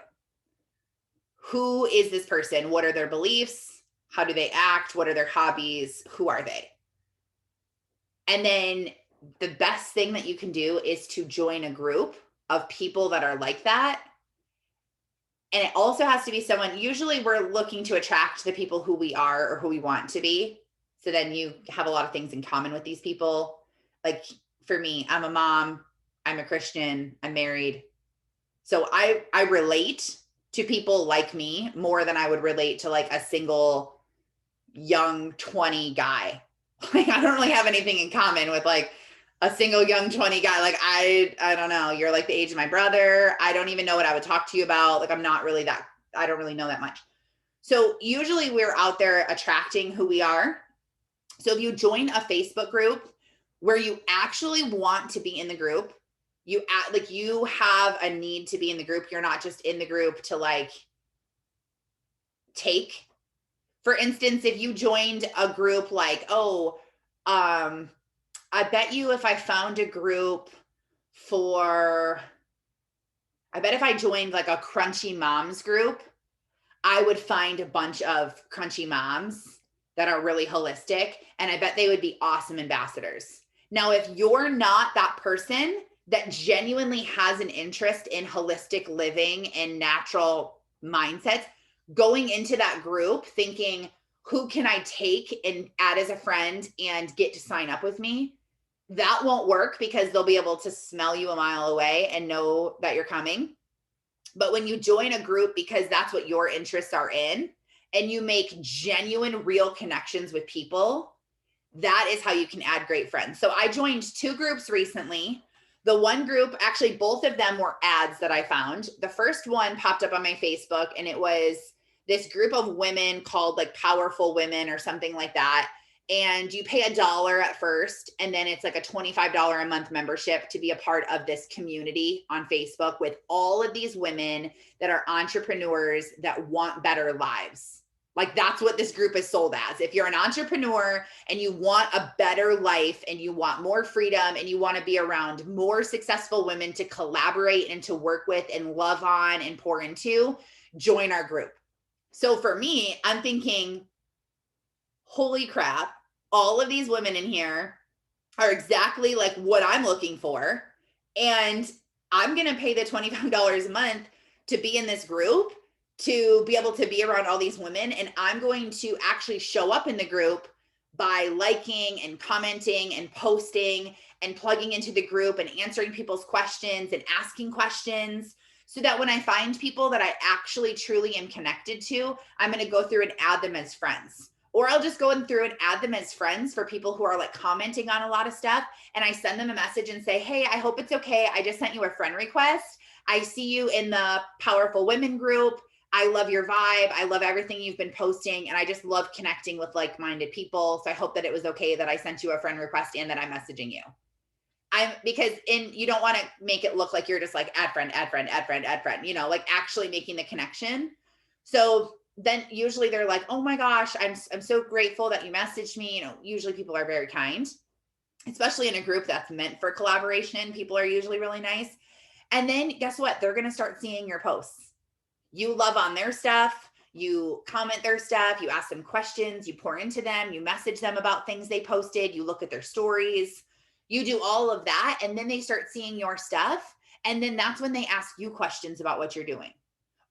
Who is this person? What are their beliefs? How do they act? What are their hobbies? Who are they? And then the best thing that you can do is to join a group of people that are like that. And it also has to be someone, usually we're looking to attract the people who we are or who we want to be. So then you have a lot of things in common with these people. Like for me, I'm a mom, I'm a Christian, I'm married. So I relate to people like me more than I would relate to like a single young 20 guy. Like I don't really have anything in common with like a single young 20 guy. Like I don't know. You're like the age of my brother. I don't even know what I would talk to you about. Like I'm not really that, I don't really know that much. So usually we're out there attracting who we are. So if you join a Facebook group where you actually want to be in the group, you act like you have a need to be in the group. You're not just in the group to like take. For instance, if you joined a group like, I bet you if I found a group I bet if I joined like a Crunchy Moms group, I would find a bunch of Crunchy Moms that are really holistic. And I bet they would be awesome ambassadors. Now, if you're not that person that genuinely has an interest in holistic living and natural mindsets, going into that group thinking, who can I take and add as a friend and get to sign up with me? That won't work because they'll be able to smell you a mile away and know that you're coming. But when you join a group because that's what your interests are in, and you make genuine, real connections with people, that is how you can add great friends. So I joined 2 groups recently. The one group, actually, both of them were ads that I found. The first one popped up on my Facebook, and it was this group of women called like Powerful Women or something like that. And you pay $1 at first, and then it's like a $25 a month membership to be a part of this community on Facebook with all of these women that are entrepreneurs that want better lives. Like that's what this group is sold as. If you're an entrepreneur and you want a better life and you want more freedom and you want to be around more successful women to collaborate and to work with and love on and pour into, join our group. So for me, I'm thinking, holy crap, all of these women in here are exactly like what I'm looking for. And I'm going to pay the $25 a month to be in this group, to be able to be around all these women. And I'm going to actually show up in the group by liking and commenting and posting and plugging into the group and answering people's questions and asking questions, so that when I find people that I actually truly am connected to, I'm going to go through and add them as friends. Or I'll just go through and add them as friends for people who are like commenting on a lot of stuff. And I send them a message and say, hey, I hope it's okay. I just sent you a friend request. I see you in the Powerful Women group. I love your vibe. I love everything you've been posting. And I just love connecting with like-minded people. So I hope that it was okay that I sent you a friend request and that I'm messaging you. Because you don't want to make it look like you're just like add friend, you know, like actually making the connection. So then usually they're like, oh my gosh, I'm so grateful that you messaged me. You know, usually people are very kind, especially in a group that's meant for collaboration. People are usually really nice. And then guess what? They're going to start seeing your posts. You love on their stuff. You comment their stuff. You ask them questions. You pour into them. You message them about things they posted. You look at their stories. You do all of that. And then they start seeing your stuff. And then that's when they ask you questions about what you're doing.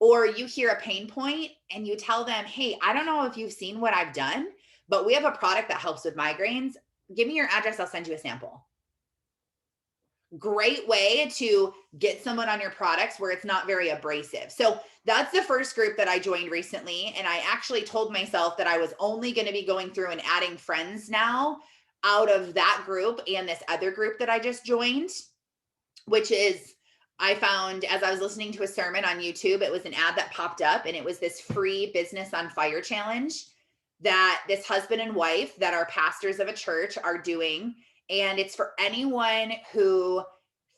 Or you hear a pain point and you tell them, hey, I don't know if you've seen what I've done, but we have a product that helps with migraines. Give me your address. I'll send you a sample. Great way to get someone on your products where it's not very abrasive. So that's the first group that I joined recently. And I actually told myself that I was only going to be going through and adding friends now out of that group and this other group that I just joined, which is, I found as I was listening to a sermon on YouTube, it was an ad that popped up, and it was this free Business on Fire challenge that this husband and wife that are pastors of a church are doing. And it's for anyone who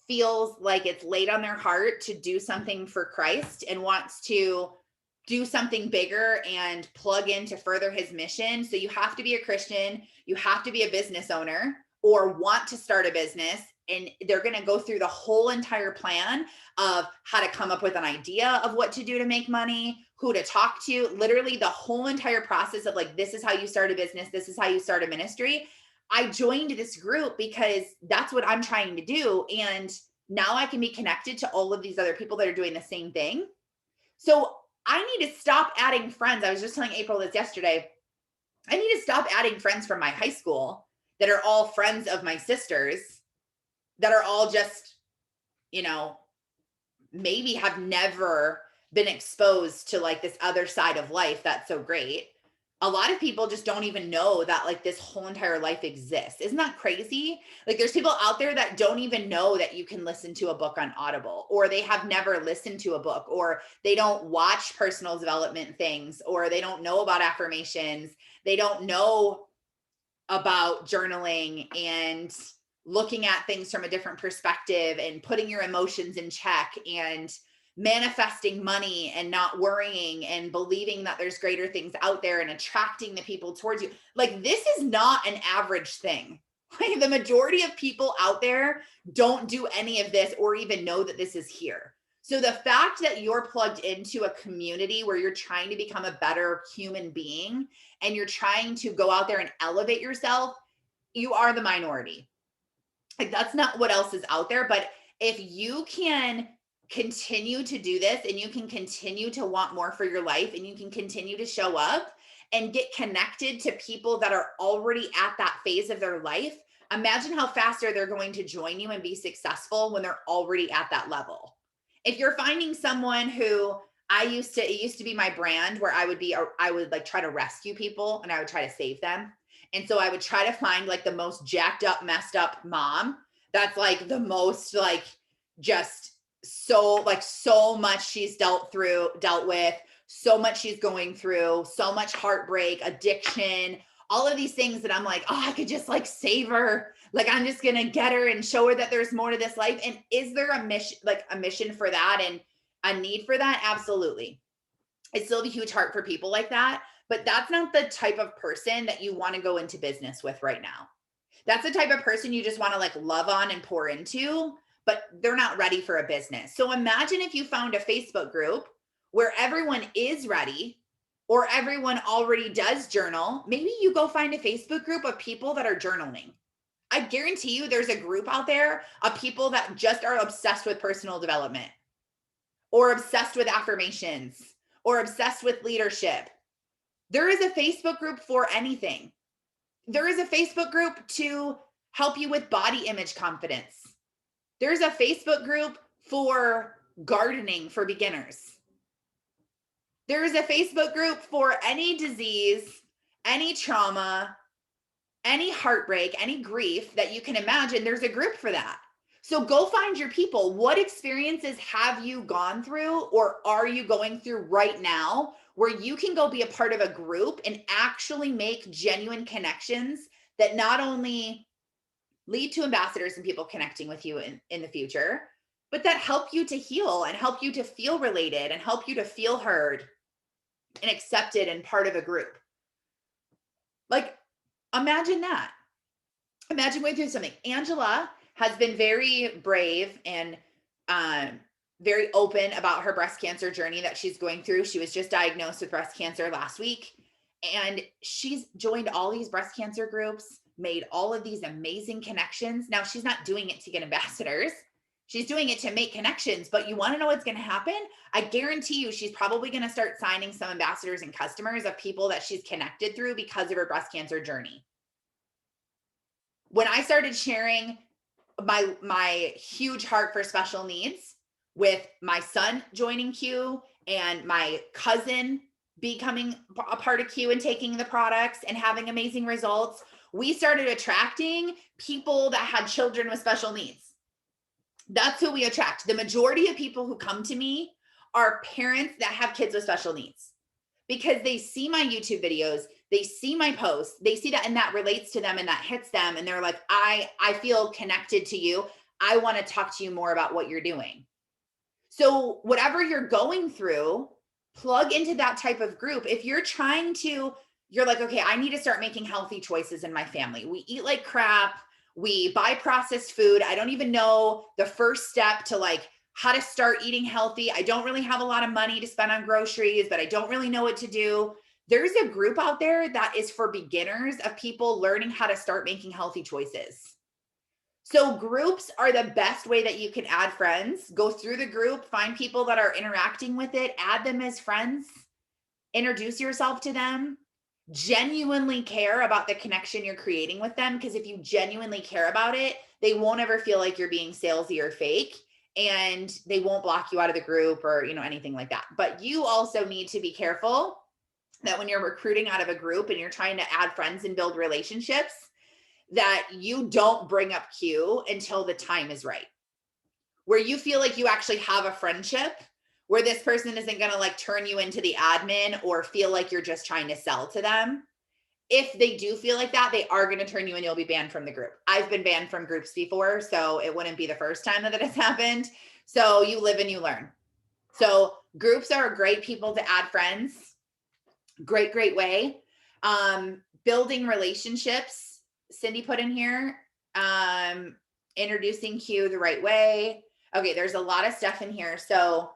feels like it's laid on their heart to do something for Christ and wants to do something bigger and plug in to further his mission. So you have to be a Christian, you have to be a business owner or want to start a business. And they're going to go through the whole entire plan of how to come up with an idea of what to do to make money, who to talk to, literally the whole entire process of like, this is how you start a business. This is how you start a ministry. I joined this group because that's what I'm trying to do. And now I can be connected to all of these other people that are doing the same thing. So I need to stop adding friends. I was just telling April this yesterday. I need to stop adding friends from my high school that are all friends of my sisters, that are all just, you know, maybe have never been exposed to like this other side of life that's so great. A lot of people just don't even know that like this whole entire life exists. Isn't that crazy? Like there's people out there that don't even know that you can listen to a book on Audible, or they have never listened to a book, or they don't watch personal development things, or they don't know about affirmations. They don't know about journaling and looking at things from a different perspective and putting your emotions in check and manifesting money and not worrying and believing that there's greater things out there and attracting the people towards you. Like this is not an average thing. Like the majority of people out there don't do any of this or even know that this is here. So the fact that you're plugged into a community where you're trying to become a better human being and you're trying to go out there and elevate yourself, you are the minority. Like that's not what else is out there. But if you can continue to do this and you can continue to want more for your life and you can continue to show up and get connected to people that are already at that phase of their life, imagine how faster they're going to join you and be successful when they're already at that level. If you're finding someone who it used to be my brand where I would like try to rescue people and I would try to save them. And so I would try to find like the most jacked up, messed up mom that's like the most like just so much she's dealt with, so much she's going through, so much heartbreak, addiction, all of these things that I'm like, oh, I could just like save her. Like, I'm just going to get her and show her that there's more to this life. And is there a mission for that and a need for that? Absolutely. I still have a huge heart for people like that, but that's not the type of person that you want to go into business with right now. That's the type of person you just want to like love on and pour into, but they're not ready for a business. So imagine if you found a Facebook group where everyone is ready or everyone already does journal. Maybe you go find a Facebook group of people that are journaling. I guarantee you there's a group out there of people that just are obsessed with personal development or obsessed with affirmations or obsessed with leadership. There is a Facebook group for anything. There is a Facebook group to help you with body image confidence. There's a Facebook group for gardening for beginners. There is a Facebook group for any disease, any trauma, any heartbreak, any grief that you can imagine. There's a group for that. So go find your people. What experiences have you gone through or are you going through right now where you can go be a part of a group and actually make genuine connections that not only lead to ambassadors and people connecting with you in the future, but that help you to heal and help you to feel related and help you to feel heard and accepted and part of a group. Like, imagine that. Imagine going through something. Angela has been very brave and very open about her breast cancer journey that she's going through. She was just diagnosed with breast cancer last week, and she's joined all these breast cancer groups, made all of these amazing connections. Now, she's not doing it to get ambassadors. She's doing it to make connections, but you want to know what's going to happen? I guarantee you she's probably going to start signing some ambassadors and customers of people that she's connected through because of her breast cancer journey. When I started sharing my huge heart for special needs with my son joining Q and my cousin becoming a part of Q and taking the products and having amazing results, we started attracting people that had children with special needs. That's who we attract. The majority of people who come to me are parents that have kids with special needs because they see my YouTube videos, they see my posts, they see that and that relates to them and that hits them. And they're like, I feel connected to you. I want to talk to you more about what you're doing. So whatever you're going through, plug into that type of group. If you're you're like, okay, I need to start making healthy choices in my family. We eat like crap. We buy processed food. I don't even know the first step to like how to start eating healthy. I don't really have a lot of money to spend on groceries, but I don't really know what to do. There's a group out there that is for beginners of people learning how to start making healthy choices. So groups are the best way that you can add friends. Go through the group, find people that are interacting with it, add them as friends, introduce yourself to them, genuinely care about the connection you're creating with them. Because if you genuinely care about it, they won't ever feel like you're being salesy or fake, and they won't block you out of the group or, anything like that. But you also need to be careful that when you're recruiting out of a group and you're trying to add friends and build relationships, that you don't bring up Q until the time is right, where you feel like you actually have a friendship, where this person isn't going to like turn you into the admin or feel like you're just trying to sell to them. If they do feel like that, they are going to turn you and you'll be banned from the group. I've been banned from groups before, so it wouldn't be the first time that has happened. So you live and you learn. So groups are great people to add friends. Great way. Building relationships. Cindy put in here, introducing Q the right way. Okay, there's a lot of stuff in here. So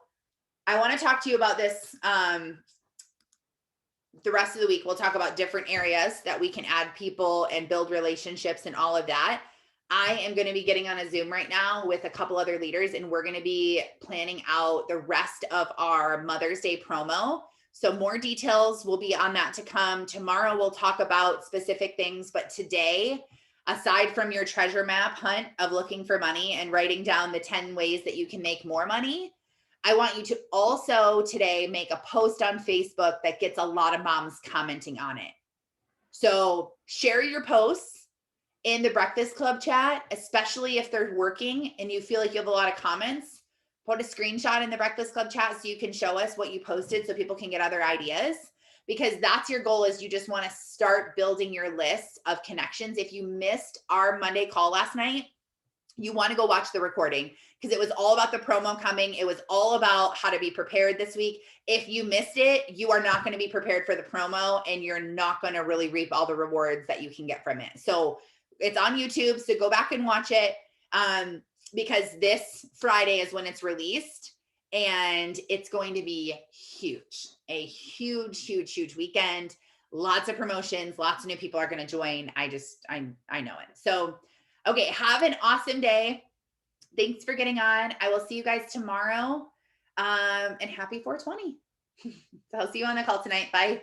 I want to talk to you about this the rest of the week. We'll talk about different areas that we can add people and build relationships and all of that. I am going to be getting on a Zoom right now with a couple other leaders, and we're going to be planning out the rest of our Mother's Day promo. So more details will be on that to come. Tomorrow we'll talk about specific things, but today, aside from your treasure map hunt of looking for money and writing down the 10 ways that you can make more money, I want you to also today make a post on Facebook that gets a lot of moms commenting on it. So share your posts in the Breakfast Club chat, especially if they're working and you feel like you have a lot of comments. Put a screenshot in the Breakfast Club chat so you can show us what you posted so people can get other ideas, because that's your goal. Is you just want to start building your list of connections. If you missed our Monday call last night, you want to go watch the recording, because it was all about the promo coming. It was all about how to be prepared this week. If you missed it, you are not going to be prepared for the promo, and you're not going to really reap all the rewards that you can get from it. So it's on YouTube. So go back and watch it, because this Friday is when it's released, and it's going to be huge, a huge, huge, huge weekend. Lots of promotions, lots of new people are going to join. I know it. So, okay. Have an awesome day. Thanks for getting on. I will see you guys tomorrow. And happy 420. So I'll see you on the call tonight. Bye.